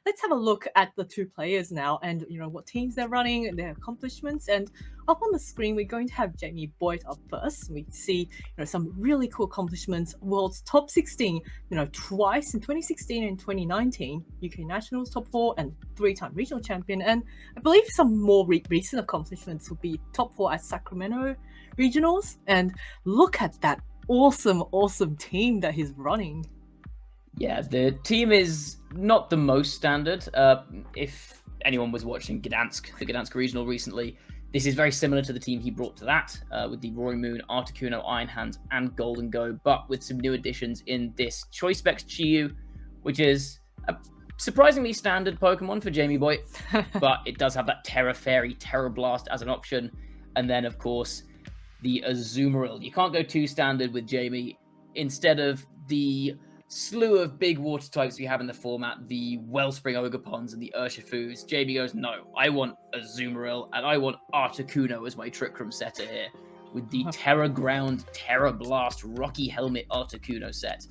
let's have a look at the two players now and, what teams they're running and their accomplishments. And up on the screen, we're going to have Jamie Boyt up first. We see, some really cool accomplishments. World's top 16, twice in 2016 and 2019, UK Nationals top 4 and 3-time regional champion. And I believe some more recent accomplishments would be top 4 at Sacramento regionals. And look at that awesome team that he's running. Yeah, the team is not the most standard. If anyone was watching the Gdansk regional recently, this is very similar to the team he brought to that, with the Roaring Moon, Articuno, Iron Hands, and Golden Go, but with some new additions in this Choice Specs Chiyu, which is a surprisingly standard Pokemon for Jamie Boyt, but it does have that Terra Fairy, Terra Blast as an option, and then, of course, the Azumarill. You can't go too standard with Jamie. Instead of the slew of big water types we have in the format, the Wellspring Ogapons and the Urshifus, Jamie goes, no, I want Azumarill and I want Articuno as my Trick Room setter here, with the Terra Ground, Terra Blast, Rocky Helmet Articuno set.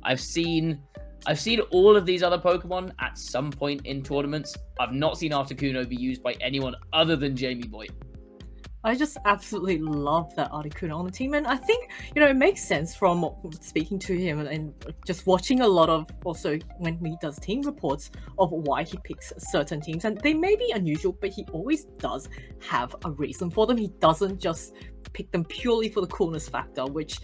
I've seen all of these other Pokemon at some point in tournaments. I've not seen Articuno be used by anyone other than Jamie Boyt. I just absolutely love that Articuno on the team, and I think, it makes sense from speaking to him and just watching a lot of, also when he does team reports, of why he picks certain teams, and they may be unusual, but he always does have a reason for them. He doesn't just pick them purely for the coolness factor, which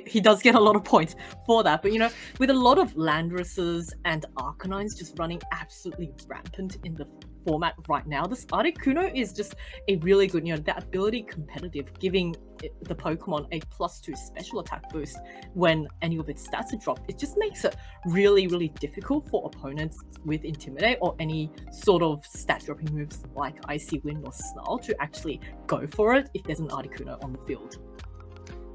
he does get a lot of points for that. But, with a lot of Landrases and Arcanines just running absolutely rampant in the format right now, this Articuno is just a really good, that ability competitive, giving the Pokemon a +2 special attack boost when any of its stats are dropped. It just makes it really, really difficult for opponents with Intimidate or any sort of stat dropping moves like Icy Wind or Snarl to actually go for it if there's an Articuno on the field.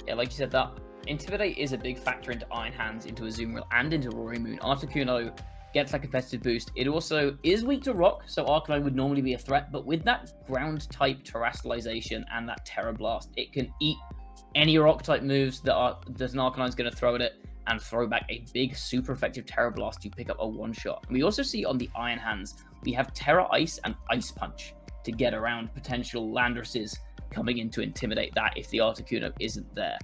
Yeah, like you said, that Intimidate is a big factor into Iron Hands, into Azumarill, and into Roaring Moon. Articuno gets that competitive boost. It also is weak to rock, so Arcanine would normally be a threat, but with that ground type terrestrialization and that Terra Blast, it can eat any rock type moves that an Arcanine's going to throw at it and throw back a big, super effective Terra Blast to pick up a one-shot. And we also see on the Iron Hands, we have Terra Ice and Ice Punch to get around potential Landrases coming in to intimidate that if the Articuno isn't there.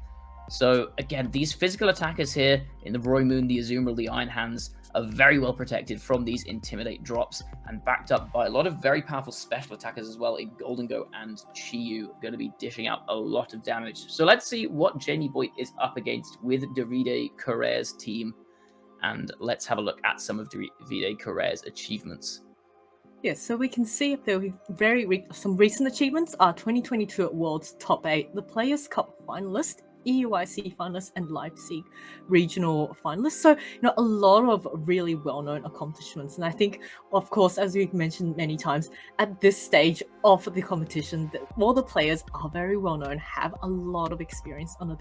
So again, these physical attackers here in the Roaring Moon, the Azumarill, the Iron Hands are very well protected from these Intimidate drops and backed up by a lot of very powerful special attackers as well in Golden Go and Chiyu, going to be dishing out a lot of damage. So let's see what Jamie Boyt is up against with Davide Correa's team, and let's have a look at some of Davide Correa's achievements. Yes, so we can see if there were some recent achievements are 2022 World's Top 8, the Players' Cup finalist, EUIC finalists, and Leipzig regional finalists. So, a lot of really well-known accomplishments. And I think, of course, as we've mentioned many times, at this stage of the competition, all the players are very well-known, have a lot of experience under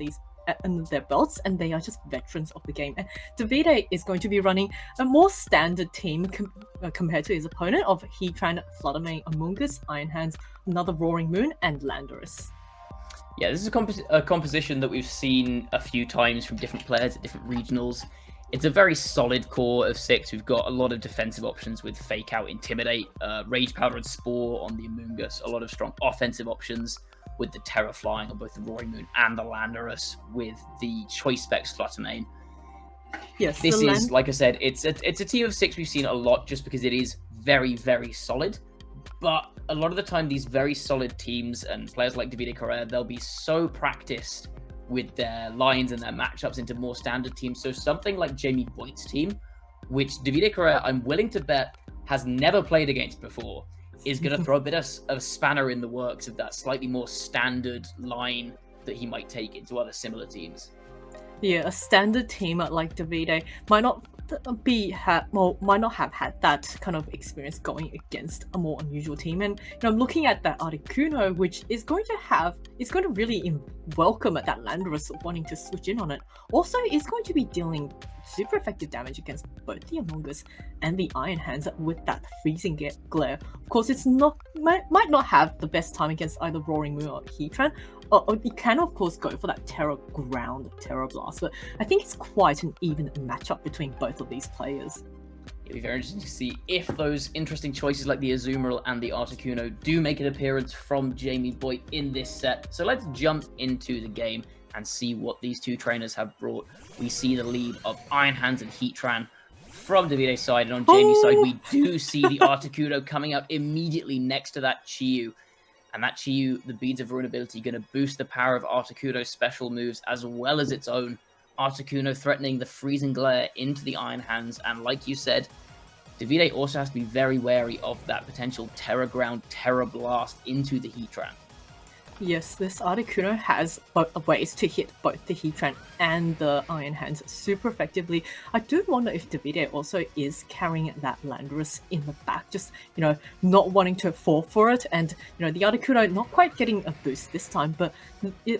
their belts, and they are just veterans of the game. And Davide is going to be running a more standard team compared to his opponent of Heatran, Fluttermane, Amoonguss, Iron Hands, another Roaring Moon, and Landorus. Yeah, this is a composition that we've seen a few times from different players at different regionals. It's a very solid core of 6. We've got a lot of defensive options with Fake Out, Intimidate, Rage Powder and Spore on the Amoonguss, a lot of strong offensive options with the Terra Flying on both the Roaring Moon and the Landorus with the Choice Specs Fluttermane. Yes, this is, like I said, it's a team of 6 we've seen a lot just because it is very, very solid. But a lot of the time, these very solid teams and players like Davide Correa, they'll be so practiced with their lines and their matchups into more standard teams. So something like Jamie Boyt's team, which Davide Correa, I'm willing to bet, has never played against before, is going to throw a bit of a spanner in the works of that slightly more standard line that he might take into other similar teams. Yeah, a standard team like Davide might not have had that kind of experience going against a more unusual team. And I'm looking at that Articuno, which is going to really welcome at that Landorus wanting to switch in on it. Also, is going to be dealing super effective damage against both the Amoonguss and the Iron Hands with that freezing glare. Of course, might not have the best time against either Roaring Moon or Heatran. Or it can, of course, go for that Terra Ground, Terra Blast, but I think it's quite an even matchup between both of these players. It'll be very interesting to see if those interesting choices like the Azumarill and the Articuno do make an appearance from Jamie Boyt in this set. So let's jump into the game and see what these two trainers have brought. We see the lead of Iron Hands and Heatran from Davide's side, and on Jamie's side, we do see the Articuno coming out immediately next to that Chi-Yu. And that Chi-Yu, the Beads of Ruin ability, going to boost the power of Articuno's special moves as well as its own. Articuno threatening the Freezing Glare into the Iron Hands, and like you said, Davide also has to be very wary of that potential Terra Ground, Terra Blast into the Heatran. Yes, this Articuno has ways to hit both the Heatran and the Iron Hands super effectively. I do wonder if Davide also is carrying that Landorus in the back, just, not wanting to fall for it. And, the Articuno not quite getting a boost this time, but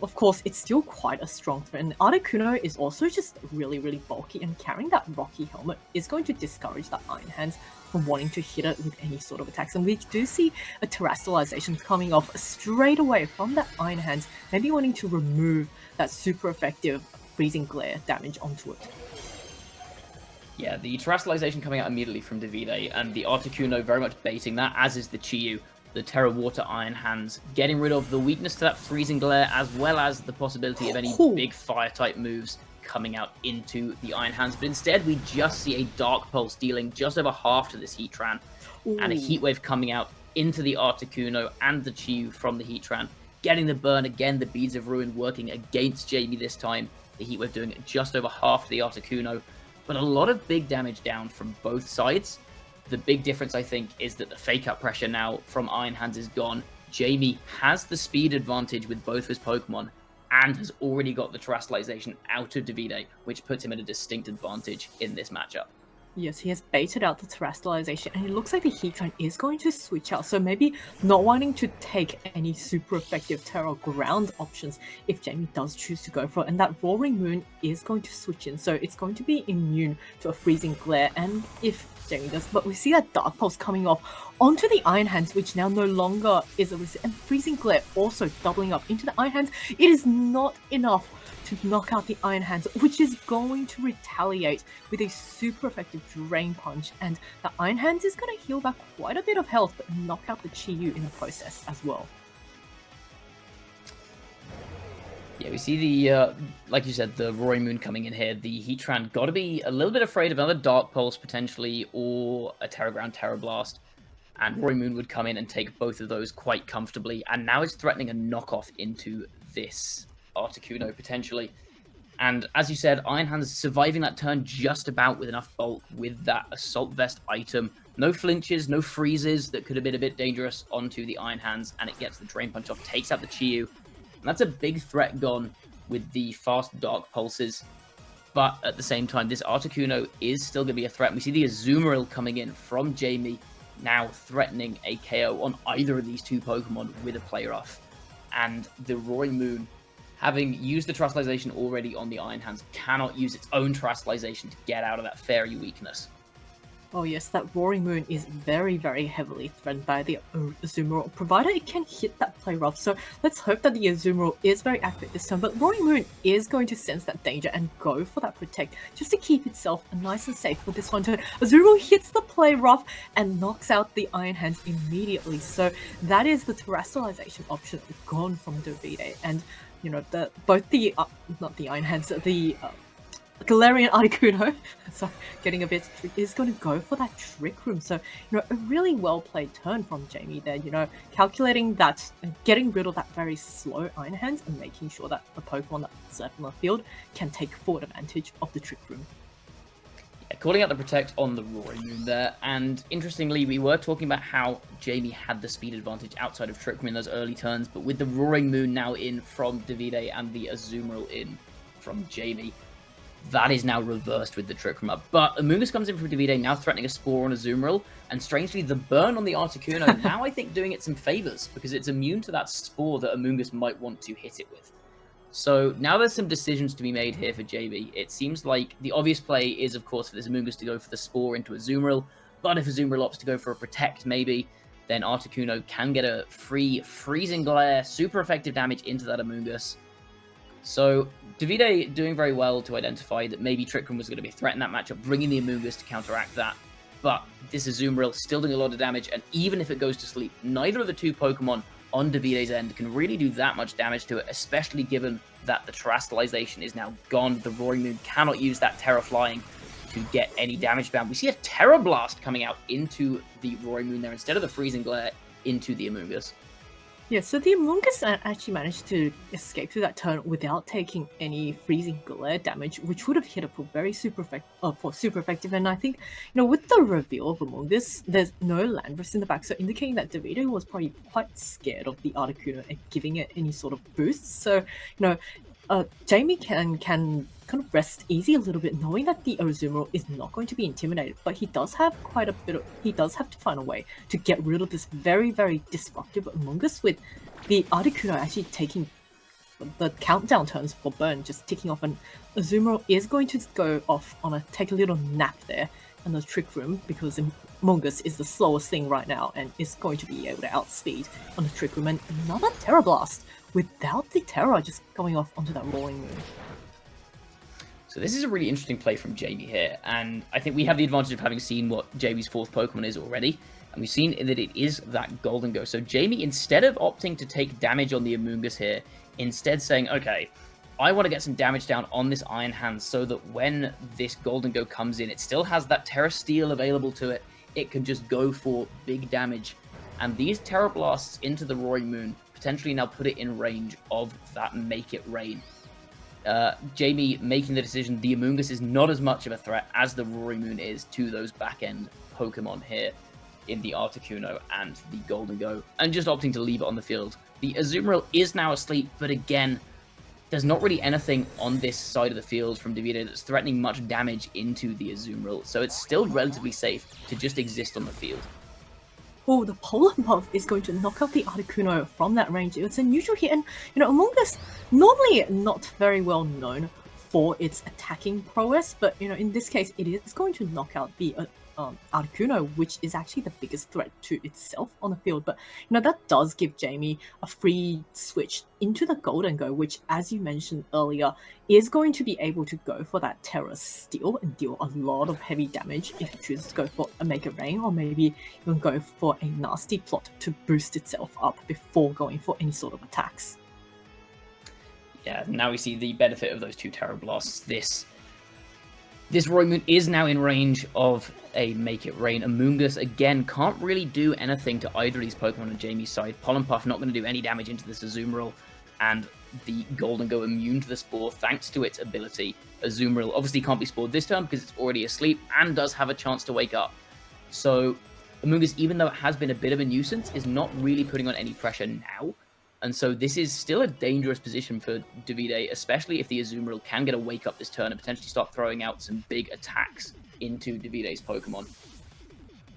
of course, it's still quite a strong threat. And Articuno is also just really, really bulky, and carrying that Rocky Helmet is going to discourage the Iron Hands from wanting to hit it with any sort of attacks. And we do see a Terrestrialization coming off straight away from that Iron Hands, maybe wanting to remove that super effective Freezing Glare damage onto it. Yeah, the Terrestrialization coming out immediately from Davide, and the Articuno very much baiting that, as is the Chi-Yu, the Terra Water Iron Hands, getting rid of the weakness to that Freezing Glare, as well as the possibility of any big Fire-type moves coming out into the Iron Hands. But instead, we just see a Dark Pulse dealing just over half to this Heatran, and a Heat Wave coming out into the Articuno and the Chi-Yu from the Heatran, getting the burn again. The Beads of Ruin working against Jamie this time. The Heat Wave doing just over half to the Articuno, but a lot of big damage down from both sides. The big difference, I think, is that the Fake Out pressure now from Iron Hands is gone. Jamie has the speed advantage with both his Pokemon, and has already got the Terrestrialization out of Davide, which puts him at a distinct advantage in this matchup. Yes, he has baited out the Terrestrialization, and it looks like the Heatran is going to switch out, so maybe not wanting to take any super effective Terra Ground options if Jamie does choose to go for it, and that Roaring Moon is going to switch in, so it's going to be immune to a Freezing Glare, and if Jamie does, but we see that Dark Pulse coming off onto the Iron Hands, which now no longer is a risk, and Freezing Glare also doubling up into the Iron Hands. It is not enough to knock out the Iron Hands, which is going to retaliate with a super effective Drain Punch, and the Iron Hands is going to heal back quite a bit of health, but knock out the Chi-Yu in the process as well. Yeah, we see the, like you said, the Roaring Moon coming in here. The Heatran got to be a little bit afraid of another Dark Pulse, potentially, or a Terra Ground, Terra Blast. And Roaring Moon would come in and take both of those quite comfortably. And now it's threatening a knockoff into this Articuno, potentially. And as you said, Iron Hands surviving that turn just about with enough bulk with that Assault Vest item. No flinches, no freezes that could have been a bit dangerous onto the Iron Hands. And it gets the Drain Punch off, takes out the Chi-Yu. And that's a big threat gone with the fast Dark Pulses. But at the same time, this Articuno is still going to be a threat. And we see the Azumarill coming in from Jamie, now threatening a KO on either of these two Pokemon with a Play Rough. And the Roaring Moon, having used the Terrestrialization already on the Iron Hands, cannot use its own Terrestrialization to get out of that Fairy weakness. Oh yes, that Roaring Moon is very, very heavily threatened by the Azumarill, provided it can hit that Play Rough. So let's hope that the Azumarill is very accurate this time, but Roaring Moon is going to sense that danger and go for that Protect, just to keep itself nice and safe for this one turn. Azumarill hits the Play Rough and knocks out the Iron Hands immediately. So that is the Terrestrialization option gone from Davide. And, both the, not the Iron Hands, the Galarian Articuno, sorry, getting a bit, is going to go for that Trick Room. So, a really well played turn from Jamie there, calculating that and getting rid of that very slow Iron Hands and making sure that the Pokemon that's left on the field can take full advantage of the Trick Room. Yeah, calling out the Protect on the Roaring Moon there, and interestingly, we were talking about how Jamie had the speed advantage outside of Trick Room in those early turns, but with the Roaring Moon now in from Davide and the Azumarill in from Jamie, that is now reversed with the Trick Room up. But Amoonguss comes in from Davide, now threatening a Spore on Azumarill, and strangely, the burn on the Articuno now I think doing it some favors, because it's immune to that Spore that Amoonguss might want to hit it with. So now there's some decisions to be made here for JB. It seems like the obvious play is, of course, for this Amoonguss to go for the Spore into Azumarill, but if Azumarill opts to go for a Protect, maybe, then Articuno can get a free Freezing Glare, super effective damage into that Amoonguss. So Davide doing very well to identify that maybe Trick Room was going to be a threat in that matchup, bringing the Amoonguss to counteract that. but this Azumarill is still doing a lot of damage, and even if it goes to sleep, neither of the two Pokemon on Davide's end can really do that much damage to it, especially given that the Terastallization is now gone. The Roaring Moon cannot use that Terra Flying to get any damage down. We see a Terra Blast coming out into the Roaring Moon there instead of the Freezing Glare into the Amoonguss. Yeah, so the Amoonguss actually managed to escape through that turn without taking any Freezing Glare damage, which would have hit it for super effective. And I think, with the reveal of Amoonguss, there's no Landorus in the back, so indicating that Davide was probably quite scared of the Articuno and giving it any sort of boosts. So, Jamie can kind of rest easy a little bit, knowing that the Azumarill is not going to be intimidated, but he does have he does have to find a way to get rid of this very, very disruptive Amoonguss, with the Articuno actually taking the countdown turns for burn, just ticking off, and Azumarill is going to go off on take a little nap there in the Trick Room, because Amoonguss is the slowest thing right now and is going to be able to outspeed on the Trick Room. And another Terra Blast without the Terra just going off onto that Roaring Moon. So this is a really interesting play from Jamie here, and I think we have the advantage of having seen what Jamie's fourth Pokemon is already, and we've seen that it is that Golden Go. So Jamie, instead of opting to take damage on the Amoonguss here, instead saying, okay, I want to get some damage down on this Iron Hand so that when this Golden Go comes in, it still has that Terra Steel available to it. It can just go for big damage. And these Terra Blasts into the Roaring Moon potentially now put it in range of that Make It Rain. Jamie making the decision, the Amoonguss is not as much of a threat as the Roaring Moon is to those back-end Pokemon here in the Articuno and the Golden Go, and just opting to leave it on the field. The Azumarill is now asleep, but again, there's not really anything on this side of the field from Davide that's threatening much damage into the Azumarill, so it's still relatively safe to just exist on the field. Oh, the Polar Puff is going to knock out the Articuno from that range. It's a neutral hit, and Amoonguss, normally not very well known for its attacking prowess, but in this case, it is going to knock out the Articuno, which is actually the biggest threat to itself on the field. But that does give Jamie a free switch into the Golden Go, which, as you mentioned earlier, is going to be able to go for that Terra Steel and deal a lot of heavy damage if it chooses to go for a Make It Rain, or maybe even go for a nasty plot to boost itself up before going for any sort of attacks. Yeah, now we see the benefit of those two Terra Blasts. This Roaring Moon is now in range of a Make It Rain. Amoonguss, again, can't really do anything to either of these Pokemon on Jamie's side. Pollen Puff not going to do any damage into this Azumarill, and the Golden Go immune to the Spore thanks to its ability. Azumarill obviously can't be spored this turn because it's already asleep and does have a chance to wake up. So Amoonguss, even though it has been a bit of a nuisance, is not really putting on any pressure now. And so this is still a dangerous position for Davide, especially if the Azumarill can get a wake up this turn and potentially start throwing out some big attacks into Davide's Pokemon.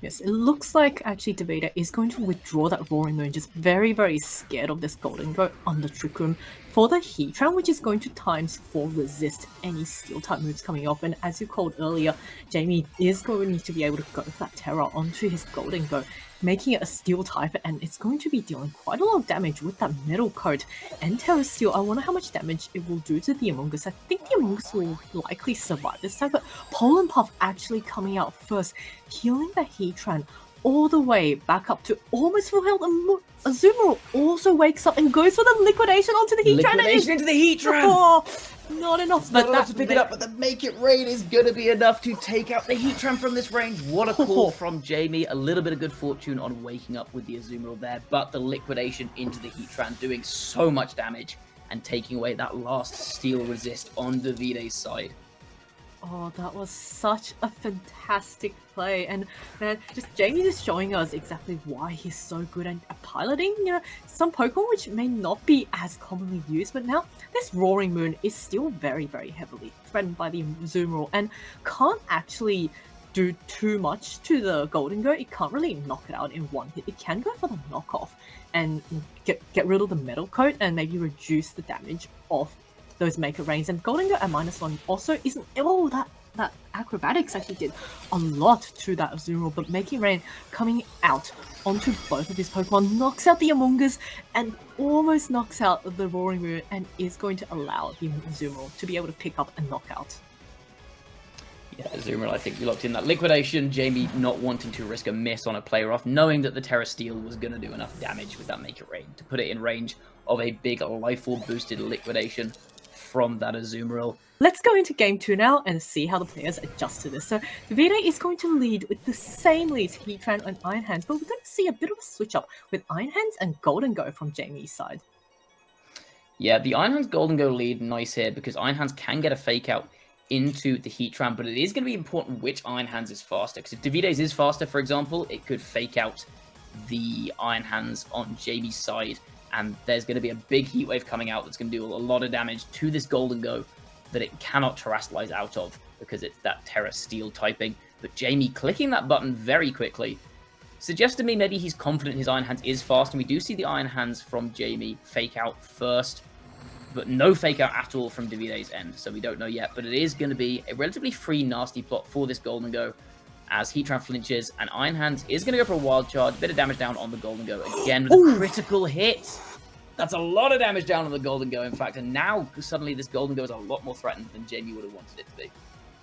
Yes, it looks like actually Davide is going to withdraw that Roaring Moon, just very, very scared of this Golden Go on the Trick Room for the Heatran, which is going to ×4 resist any Steel-type moves coming off. And as you called earlier, Jamie is going to be able to go for that Terra onto his Golden Go, making it a Steel type, and it's going to be dealing quite a lot of damage with that Metal Coat and Terra Steel. I wonder how much damage it will do to the Amoonguss. I think the Amoonguss will likely survive this time, but Pollen Puff actually coming out first, healing the Heatran all the way back up to almost full health. Azumarill also wakes up and goes for the Liquidation onto the Heatran. Liquidation into the Heatran! Oh, not enough. Not enough to pick it up, but the Make It Rain is going to be enough to take out the Heatran from this range. What a call from Jamie. A little bit of good fortune on waking up with the Azumarill there, but the Liquidation into the Heatran doing so much damage and taking away that last Steel resist on Davide's side. Oh, that was such a fantastic play, and man, just Jamie just showing us exactly why he's so good at piloting, some Pokemon which may not be as commonly used, but now this Roaring Moon is still very, very heavily threatened by the Azumarill and can't actually do too much to the Golden Go. It can't really knock it out in one hit. It can go for the knockoff and get rid of the Metal Coat and maybe reduce the damage of those Make It Rains. And Golden Go at -1 also isn't... Oh, that Acrobatics actually did a lot to that Azumarill, but Make It Rain coming out onto both of his Pokemon knocks out the Amoonguss and almost knocks out the Roaring Moon, and is going to allow the Azumarill to be able to pick up a knockout. Yeah, Azumarill, I think we locked in that liquidation. Jamie not wanting to risk a miss on a player off, knowing that the Terra Steel was going to do enough damage with that Make It Rain to put it in range of a big Life Orb boosted liquidation from that Azumarill. Let's go into game 2 now and see how the players adjust to this. So Davide is going to lead with the same leads, Heatran and Iron Hands, but we're going to see a bit of a switch up with Iron Hands and Golden Go from Jamie's side. Yeah, the Iron Hands Golden Go lead, nice here, because Iron Hands can get a fake out into the Heatran, but it is going to be important which Iron Hands is faster, because if Davide's is faster, for example, it could fake out the Iron Hands on Jamie's side, and there's going to be a big Heat Wave coming out that's going to do a lot of damage to this Golden Go that it cannot terrestrialize out of, because it's that Terra Steel typing. But Jamie clicking that button very quickly suggests to me maybe he's confident his Iron Hands is fast, and we do see the Iron Hands from Jamie fake out first, but no fake out at all from Davide's end, so we don't know yet. But it is going to be a relatively free, nasty plot for this Golden Go, as Heatran flinches, and Iron Hands is going to go for a Wild Charge, bit of damage down on the Golden Go, again with a critical hit. That's a lot of damage down on the Golden Go, in fact, and now suddenly this Golden Go is a lot more threatened than Jamie would have wanted it to be.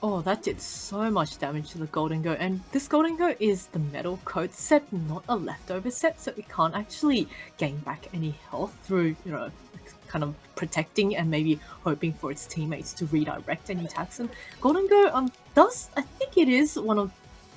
Oh, that did so much damage to the Golden Go, and this Golden Go is the metal coat set, not a leftover set, so it can't actually gain back any health through, kind of protecting and maybe hoping for its teammates to redirect any attacks. And Golden Go I think it is one of,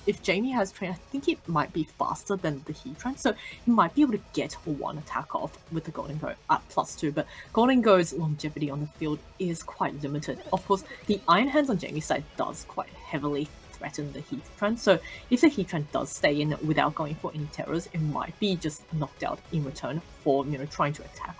if Jamie has trained, I think it might be faster than the Heatran, so he might be able to get one attack off with the Golden Go at +2, but Golden Go's longevity on the field is quite limited. Of course, the Iron Hands on Jamie's side does quite heavily threaten the Heatran, so if the Heatran does stay in without going for any terrors, it might be just knocked out in return for, trying to attack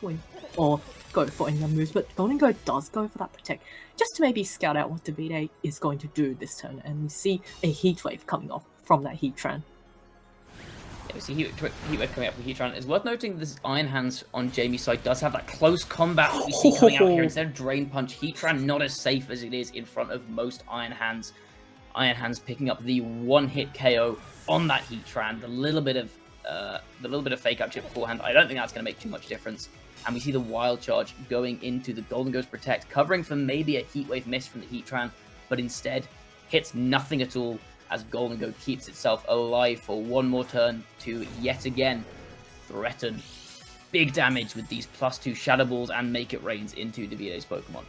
or go for any moves, but Golden Go does go for that protect, just to maybe scout out what Davide is going to do this turn, and we see a Heat Wave coming off from that Heatran. Yeah, we see Heat Wave coming out from Heatran. It's worth noting this Iron Hands on Jamie's side does have that close combat that we see coming out here. Instead of Drain Punch, Heatran not as safe as it is in front of most Iron Hands. Iron Hands picking up the one-hit KO on that Heatran. The little bit of fake out chip beforehand, I don't think that's going to make too much difference. And we see the Wild Charge going into the Golden Go's Protect, covering for maybe a Heat Wave miss from the Heatran, but instead hits nothing at all, as Golden Go keeps itself alive for one more turn to yet again threaten big damage with these +2 Shadow Balls and Make It Rains into Davide's Pokemon.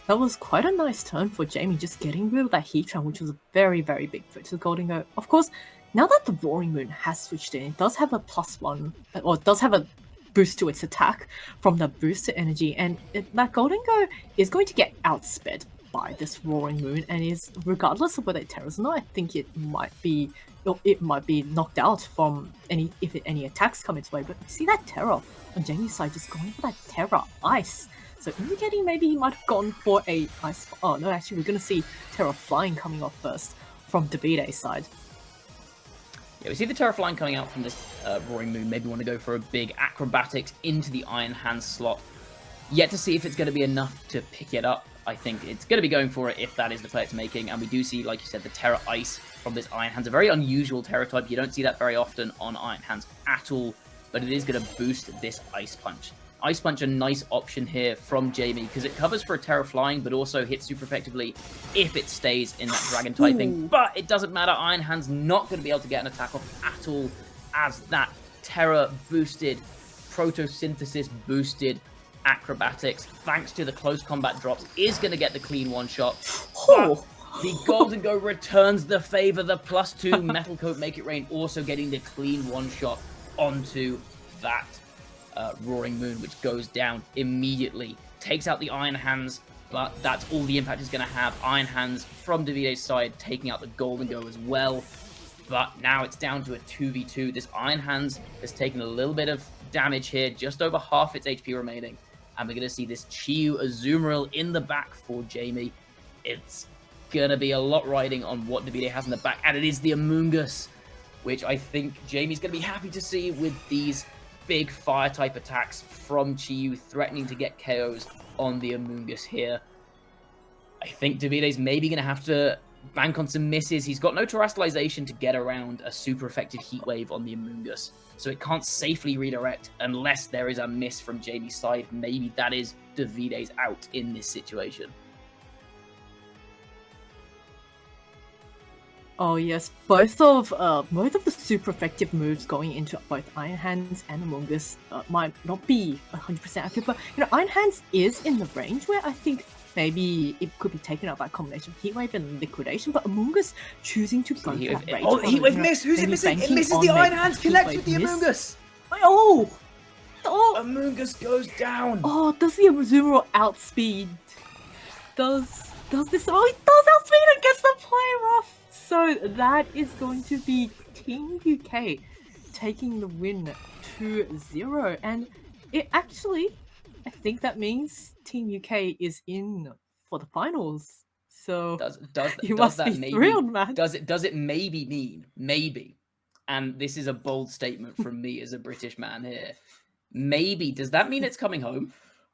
That was quite a nice turn for Jamie, just getting rid of that Heatran, which was a very, very big threat to the Golden Go. Of course, now that the Roaring Moon has switched in, it does have a +1, or it does have a boost to its attack from the boosted energy, and that Golden Go is going to get outsped by this Roaring Moon, and is, regardless of whether it terrors or not, I think it might be knocked out from if any attacks come its way. But you see that Terra on Jamie's side just going for that Terra Ice, so indicating maybe he might have gone for a Ice. Oh no, actually we're going to see Terra Flying coming off first from Davide's side. Yeah, we see the Terra Flying coming out from this Roaring Moon. Maybe want to go for a big Acrobatics into the Iron Hands slot. Yet to see if it's going to be enough to pick it up. I think it's going to be going for it if that is the play it's making. And we do see, like you said, the Terra Ice from this Iron Hands. A very unusual Terra type. You don't see that very often on Iron Hands at all. But it is going to boost this Ice Punch. Ice Punch, a nice option here from Jamie, because it covers for a Terra Flying, but also hits super effectively if it stays in that Dragon typing. But it doesn't matter. Iron Hands not going to be able to get an attack off at all, as that Terra boosted, Photosynthesis boosted Acrobatics, thanks to the close combat drops, is going to get the clean one-shot. But the Golden Go returns the favor. The +2 Metal Coat Make It Rain also getting the clean one-shot onto that Roaring Moon, which goes down immediately. Takes out the Iron Hands, but that's all the impact is going to have. Iron Hands from Davide's side taking out the Golden Go as well. But now it's down to a 2v2. This Iron Hands has taken a little bit of damage here, just over half its HP remaining. And we're going to see this Chiyu Azumarill in the back for Jamie. It's going to be a lot riding on what Davide has in the back. And it is the Amoonguss, which I think Jamie's going to be happy to see with these big fire-type attacks from Chiyu, threatening to get KOs on the Amoonguss here. I think Davide's maybe going to have to bank on some misses. He's got no terrestrialization to get around a super effective Heat Wave on the Amoonguss, so it can't safely redirect unless there is a miss from Jamie's side. Maybe that is Davide's out in this situation. Oh yes, both of the super effective moves going into both Iron Hands and Among Us might not be 100% accurate, but Iron Hands is in the range where I think maybe it could be taken out by a combination of Heat Wave and Liquidation, but Among Us choosing to go for that rage. Oh, Heat Wave miss! Who's it missing? It misses the Iron Hands, connects with the Among Us! Oh! Oh! Among Us goes down! Oh, does the Azumarill outspeed? Does this? Oh, it does outspeed and gets the player off! So that is going to be Team UK taking the win 2-0. And it actually, I think that means Team UK is in for the finals. So you must that be maybe, thrilled, man. Does it maybe mean, maybe, and this is a bold statement from me as a British man here, maybe, does that mean it's coming home?